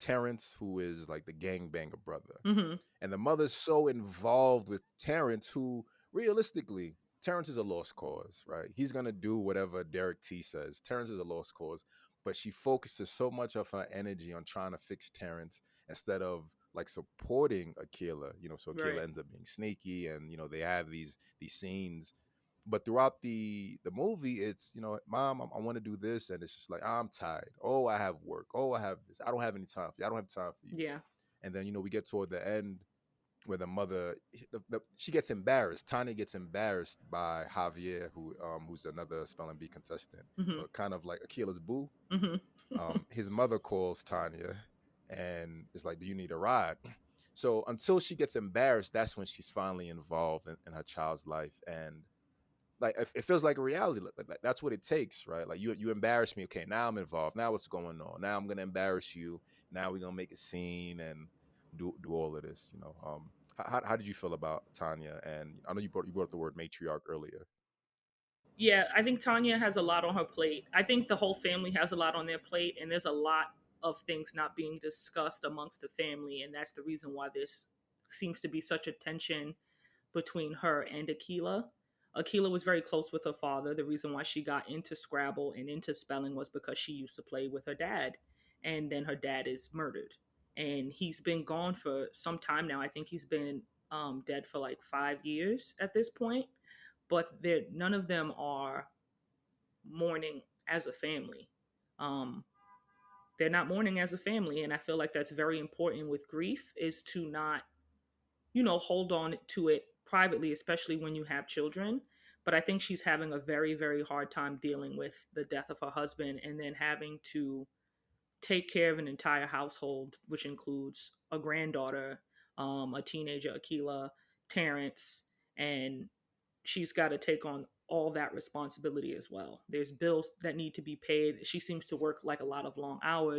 Terrence, who is like the gangbanger brother. Mm-hmm. And the mother's so involved with Terrence, who realistically, Terrence is a lost cause, right? He's gonna do whatever Derek T says. Terrence is a lost cause, but she focuses so much of her energy on trying to fix Terrence instead of like supporting Akeelah. So Akeelah Right. ends up being sneaky, and they have these scenes. But throughout the movie, it's Mom, I want to do this, and it's just like I'm tired. Oh, I have work. Oh, I have this. I don't have any time for you. I don't have time for you. Yeah. And then we get toward the end where the mother, she gets embarrassed. Tanya gets embarrassed by Javier, who's another spelling bee contestant, Mm-hmm. kind of like Akeelah's boo. Mm-hmm. His mother calls Tanya and is like, "Do you need a ride?" So until she gets embarrassed, that's when she's finally involved in her child's life, and like it feels like a reality. Like, that's what it takes, right? Like you embarrass me, okay? Now I'm involved. Now what's going on? Now I'm gonna embarrass you. Now we're gonna make a scene and do all of this. How did you feel about Tanya? And I know you brought up the word matriarch earlier. Yeah, I think Tanya has a lot on her plate. I think the whole family has a lot on their plate, and there's a lot of things not being discussed amongst the family, and that's the reason why this seems to be such a tension between her and Akeelah. Akeelah was very close with her father. The reason why she got into Scrabble and into spelling was because she used to play with her dad, and then her dad is murdered, and he's been gone for some time now. I think he's been dead for like 5 years at this point, but none of them are mourning as a family. Um, they're not mourning as a family, and I feel like that's very important with grief, is to not hold on to it privately, especially when you have children. But I think she's having a very, very hard time dealing with the death of her husband and then having to take care of an entire household, which includes a granddaughter, a teenager, Akeelah, Terrence, and she's got to take on all that responsibility as well. There's bills that need to be paid. She seems to work like a lot of long hours.